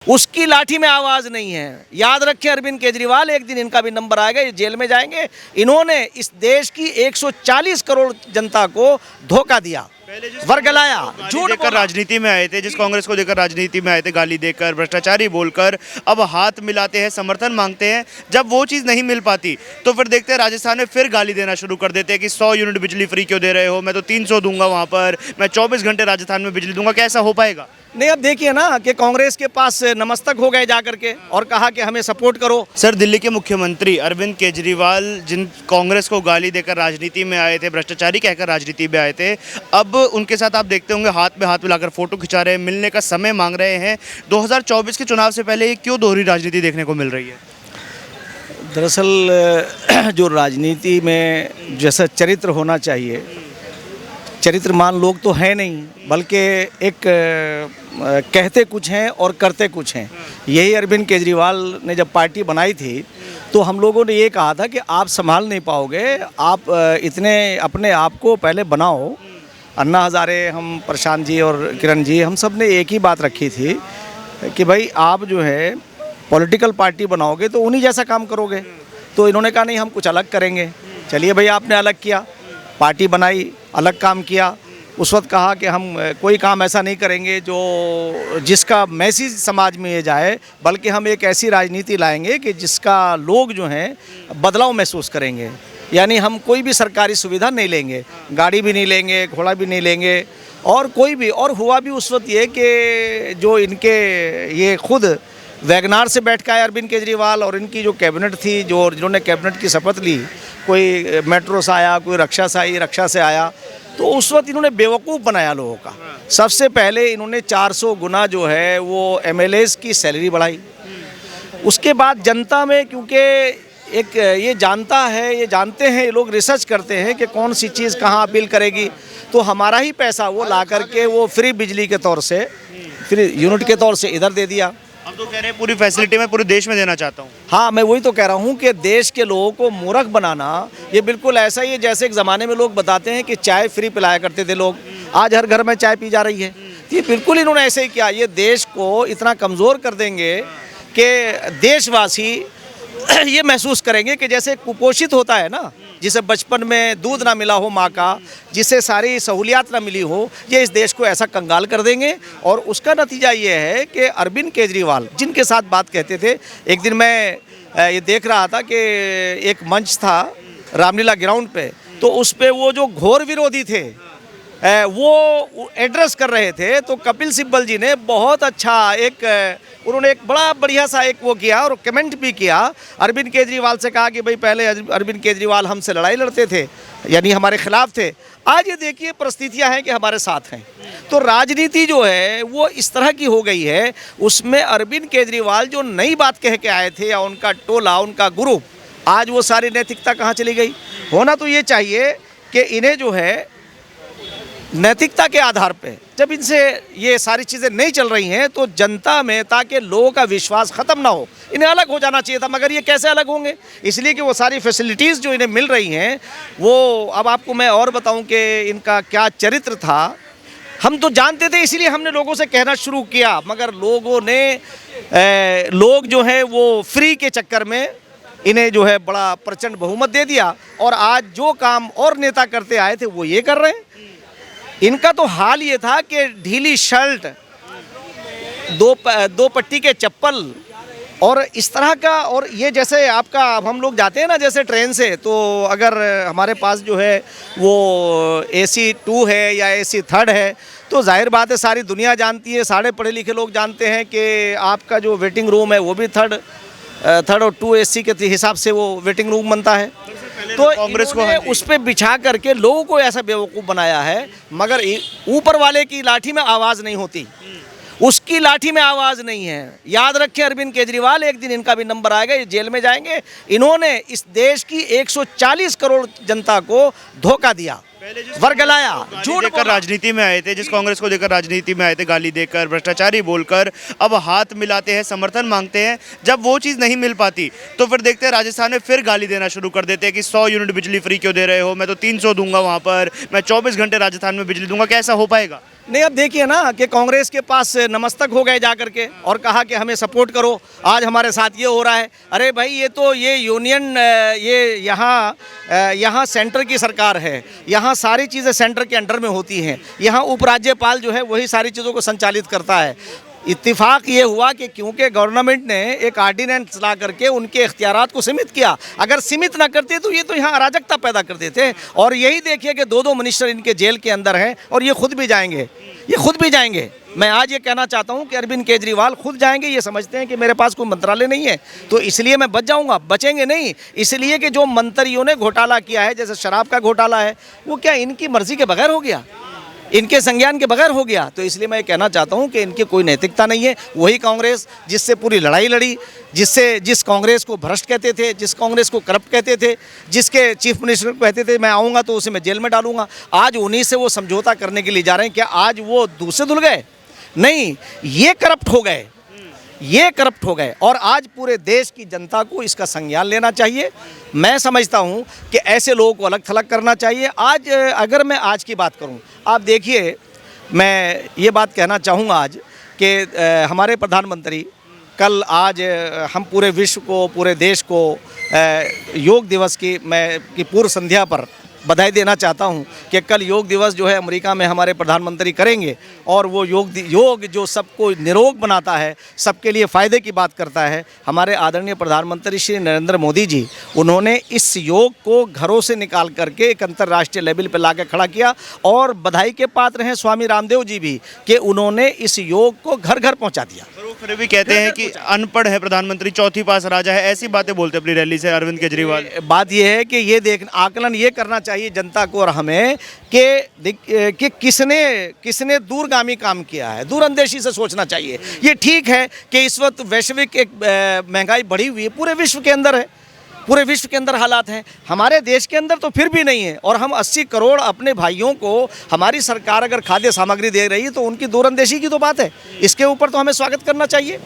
उसकी लाठी में आवाज नहीं है। याद रखें अरविंद केजरीवाल, एक दिन इनका भी नंबर आएगा, ये जेल में जाएंगे। इन्होंने इस देश की 140 करोड़ जनता को धोखा दिया, वर्गलाया, झूठ देकर राजनीति में आए थे, जिस कांग्रेस को देकर राजनीति में आए थे, गाली देकर, भ्रष्टाचारी बोलकर, अब हाथ मिलाते हैं, समर्थन मांगते हैं। जब वो चीज़ नहीं मिल पाती तो फिर देखते हैं राजस्थान में फिर गाली देना शुरू कर देते हैं कि 100 यूनिट बिजली फ्री क्यों दे रहे हो, मैं तो 300 दूंगा वहाँ पर, मैं 24 घंटे राजस्थान में बिजली दूंगा। कैसा हो पाएगा? नहीं, अब देखिए ना कि कांग्रेस के पास नमस्तक हो गए जाकर के और कहा कि हमें सपोर्ट करो। सर, दिल्ली के मुख्यमंत्री अरविंद केजरीवाल जिन कांग्रेस को गाली देकर राजनीति में आए थे, भ्रष्टाचारी कहकर राजनीति में आए थे, अब उनके साथ आप देखते होंगे हाथ में हाथ मिलाकर फोटो खिंचा रहे हैं, मिलने का समय मांग रहे हैं। 2024 के चुनाव से पहले ये क्यों दोहरी राजनीति देखने को मिल रही है? दरअसल जो राजनीति में जैसा चरित्र होना चाहिए, चरित्रमान लोग तो हैं नहीं, बल्कि एक कहते कुछ हैं और करते कुछ हैं। यही अरविंद केजरीवाल ने जब पार्टी बनाई थी तो हम लोगों ने ये कहा था कि आप संभाल नहीं पाओगे, आप इतने अपने आप को पहले बनाओ। अन्ना हज़ारे, हम प्रशांत जी और किरण जी, हम सब ने एक ही बात रखी थी कि भाई आप जो है पॉलिटिकल पार्टी बनाओगे तो उन्हीं जैसा काम करोगे। तो इन्होंने कहा नहीं, हम कुछ अलग करेंगे। चलिए भाई, आपने अलग किया, पार्टी बनाई, अलग काम किया। उस वक्त कहा कि हम कोई काम ऐसा नहीं करेंगे जो जिसका मैसेज समाज में ये जाए, बल्कि हम एक ऐसी राजनीति लाएंगे कि जिसका लोग जो हैं बदलाव महसूस करेंगे। यानी हम कोई भी सरकारी सुविधा नहीं लेंगे, गाड़ी भी नहीं लेंगे, घोड़ा भी नहीं लेंगे, और कोई भी। और हुआ भी उस वक्त ये कि जो इनके ये खुद वैगनार से बैठ के आए अरविंद केजरीवाल, और इनकी जो कैबिनेट थी, जो जिन्होंने कैबिनेट की शपथ ली, कोई मेट्रो से आया, कोई रक्षा से आया, तो उस वक्त इन्होंने बेवकूफ़ बनाया लोगों का। सबसे पहले इन्होंने 400 गुना जो है वो एमएलएज़ की सैलरी बढ़ाई। उसके बाद जनता में, क्योंकि एक ये जानते हैं ये लोग, रिसर्च करते हैं कि कौन सी चीज़ कहाँ अपील करेगी, तो हमारा ही पैसा वो ला करके वो फ्री बिजली के तौर से, फ्री यूनिट के तौर से इधर दे दिया। अब तो कह रहे हैं पूरी फैसिलिटी मैं पूरे देश में देना चाहता हूँ। हाँ, मैं वही तो कह रहा हूँ कि देश के लोगों को मूर्ख बनाना ये बिल्कुल ऐसा ही है जैसे एक ज़माने में लोग बताते हैं कि चाय फ्री पिलाया करते थे लोग, आज हर घर में चाय पी जा रही है। ये बिल्कुल इन्होंने ऐसे ही किया। ये देश को इतना कमज़ोर कर देंगे कि देशवासी ये महसूस करेंगे कि जैसे कुपोषित होता है ना, जिसे बचपन में दूध ना मिला हो माँ का, जिसे सारी सहूलियात ना मिली हो, ये इस देश को ऐसा कंगाल कर देंगे। और उसका नतीजा ये है कि अरविंद केजरीवाल जिनके साथ बात कहते थे, एक दिन मैं ये देख रहा था कि एक मंच था रामलीला ग्राउंड पे, तो उस पे वो जो घोर विरोधी थे वो एड्रेस कर रहे थे, तो कपिल सिब्बल जी ने बहुत अच्छा उन्होंने एक बड़ा बढ़िया सा एक वो किया और कमेंट भी किया। अरविंद केजरीवाल से कहा कि भाई पहले अरविंद केजरीवाल हमसे लड़ाई लड़ते थे, यानी हमारे खिलाफ थे, आज ये देखिए परिस्थितियां हैं कि हमारे साथ हैं। तो राजनीति जो है वो इस तरह की हो गई है, उसमें अरविंद केजरीवाल जो नई बात कह के आए थे, या उनका टोला, उनका ग्रुप, आज वो सारी नैतिकता कहाँ चली गई? होना तो ये चाहिए कि इन्हें जो है नैतिकता के आधार पे, जब इनसे ये सारी चीज़ें नहीं चल रही हैं तो जनता में, ताकि लोगों का विश्वास ख़त्म ना हो, इन्हें अलग हो जाना चाहिए था। मगर ये कैसे अलग होंगे? इसलिए कि वो सारी फैसिलिटीज़ जो इन्हें मिल रही हैं वो, अब आपको मैं और बताऊं कि इनका क्या चरित्र था, हम तो जानते थे, इसीलिए हमने लोगों से कहना शुरू किया। मगर लोग जो है वो फ्री के चक्कर में इन्हें जो है बड़ा प्रचंड बहुमत दे दिया, और आज जो काम और नेता करते आए थे वो ये कर रहे हैं। इनका तो हाल ये था कि ढीली शर्ट, दो पट्टी के चप्पल और इस तरह का। और ये जैसे आपका, अब हम लोग जाते हैं ना जैसे ट्रेन से, तो अगर हमारे पास जो है वो AC 2 है या AC 3 है, तो जाहिर बात है सारी दुनिया जानती है, सारे पढ़े लिखे लोग जानते हैं कि आपका जो वेटिंग रूम है वो भी थर्ड और 2 AC के हिसाब से वो वेटिंग रूम बनता है। तो कांग्रेस को उस पे बिछा करके लोगों को ऐसा बेवकूफ़ बनाया है। मगर ऊपर वाले की लाठी में आवाज़ नहीं होती, उसकी लाठी में आवाज़ नहीं है। याद रखें अरविंद केजरीवाल, एक दिन इनका भी नंबर आएगा, ये जेल में जाएंगे। इन्होंने इस देश की 140 करोड़ जनता को धोखा दिया, वर्गलाया, झूठ देकर राजनीति में आए थे, जिस कांग्रेस को देकर राजनीति में आए थे, गाली देकर, भ्रष्टाचारी बोलकर, अब हाथ मिलाते हैं, समर्थन मांगते हैं। जब वो चीज़ नहीं मिल पाती तो फिर देखते हैं राजस्थान में फिर गाली देना शुरू कर देते हैं कि 100 यूनिट बिजली फ्री क्यों दे रहे हो, मैं तो 300 दूंगा वहाँ पर, मैं 24 घंटे राजस्थान में बिजली दूंगा। कैसा हो पाएगा? नहीं, अब देखिए ना कि कांग्रेस के पास नमस्तक हो गए जा करके और कहा कि हमें सपोर्ट करो, आज हमारे साथ ये हो रहा है। अरे भाई, ये तो ये यूनियन, ये यहाँ सेंटर की सरकार है, यहाँ सारी चीज़ें सेंटर के अंडर में होती हैं, यहाँ उपराज्यपाल जो है वही सारी चीज़ों को संचालित करता है। इत्तेफाक ये हुआ कि क्योंकि गवर्नमेंट ने एक आर्डिनेंस ला करके उनके इख्तियारात को सीमित किया, अगर सीमित ना करते तो ये तो यहाँ अराजकता पैदा कर देते। और यही देखिए कि दो मिनिस्टर इनके जेल के अंदर हैं और ये खुद भी जाएंगे, ये खुद भी जाएंगे। मैं आज ये कहना चाहता हूँ कि अरविंद केजरीवाल खुद जाएंगे, ये समझते हैं कि मेरे पास कोई मंत्रालय नहीं है तो इसलिए मैं बच जाऊँगा। बचेंगे नहीं, इसलिए कि जो मंत्रियों ने घोटाला किया है, जैसे शराब का घोटाला है, वो क्या इनकी मर्जी के बगैर हो गया, इनके संज्ञान के बगैर हो गया। तो इसलिए मैं कहना चाहता हूं कि इनकी कोई नैतिकता नहीं है। वही कांग्रेस जिससे पूरी लड़ाई लड़ी, जिस कांग्रेस को भ्रष्ट कहते थे, जिस कांग्रेस को करप्ट कहते थे, जिसके चीफ मिनिस्टर को कहते थे मैं आऊँगा तो उसे मैं जेल में डालूंगा, आज उन्हीं से वो समझौता करने के लिए जा रहे हैं। क्या आज वो दूसरे धुल गए? नहीं, ये करप्ट हो गए, ये करप्ट हो गए। और आज पूरे देश की जनता को इसका संज्ञान लेना चाहिए। मैं समझता हूं कि ऐसे लोगों को अलग थलग करना चाहिए। आज अगर मैं आज की बात करूं, आप देखिए, मैं ये बात कहना चाहूँगा आज कि हमारे प्रधानमंत्री कल, आज हम पूरे विश्व को, पूरे देश को योग दिवस की पूर्व संध्या पर बधाई देना चाहता हूं कि कल योग दिवस जो है अमेरिका में हमारे प्रधानमंत्री करेंगे और वो योग जो सबको निरोग बनाता है, सबके लिए फ़ायदे की बात करता है। हमारे आदरणीय प्रधानमंत्री श्री नरेंद्र मोदी जी, उन्होंने इस योग को घरों से निकाल करके एक अंतर्राष्ट्रीय लेवल पर ला के खड़ा किया और बधाई के पात्र हैं स्वामी रामदेव जी भी कि उन्होंने इस योग को घर घर पहुँचा दिया। फिर भी कहते हैं कि अनपढ़ है प्रधानमंत्री, चौथी पास राजा है, ऐसी बातें बोलते अपनी रैली से अरविंद केजरीवाल। बात यह है कि ये आकलन ये करना चाहिए जनता को और हमें कि किसने दूरगामी काम किया है, दूरंदेशी से सोचना चाहिए। ये ठीक है कि इस वक्त वैश्विक एक महंगाई बढ़ी हुई है, पूरे विश्व के अंदर है, पूरे विश्व के अंदर हालात हैं, हमारे देश के अंदर तो फिर भी नहीं है। और हम 80 करोड़ अपने भाइयों को हमारी सरकार अगर खाद्य सामग्री दे रही है तो उनकी दूरंदेशी की तो बात है, इसके ऊपर तो हमें स्वागत करना चाहिए।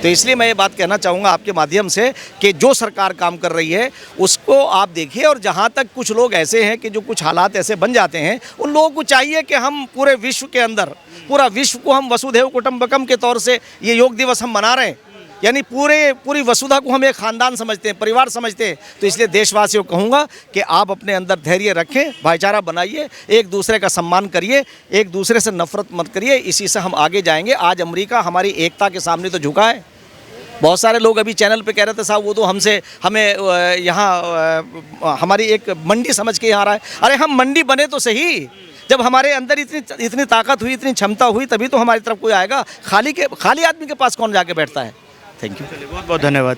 तो इसलिए मैं ये बात कहना चाहूँगा आपके माध्यम से कि जो सरकार काम कर रही है उसको आप देखिए। और जहाँ तक कुछ लोग ऐसे हैं कि जो कुछ हालात ऐसे बन जाते हैं, उन लोगों को चाहिए कि हम पूरे विश्व के अंदर, पूरा विश्व को हम वसुधैव कुटुंबकम के तौर से ये योग दिवस हम मना रहे हैं, यानी पूरी वसुधा को हम एक ख़ानदान समझते हैं, परिवार समझते हैं। तो इसलिए देशवासियों को कहूँगा कि आप अपने अंदर धैर्य रखें, भाईचारा बनाइए, एक दूसरे का सम्मान करिए, एक दूसरे से नफरत मत करिए, इसी से हम आगे जाएंगे। आज अमेरिका हमारी एकता के सामने तो झुका है। बहुत सारे लोग अभी चैनल पे कह रहे थे साहब वो तो हमें यहाँ हमारी एक मंडी समझ के यहाँ रहा है। अरे हम मंडी बने तो सही, जब हमारे अंदर इतनी ताकत हुई, इतनी क्षमता हुई, तभी तो हमारी तरफ कोई आएगा। खाली आदमी के पास कौन जाके बैठता है। थैंक यू, बहुत बहुत धन्यवाद।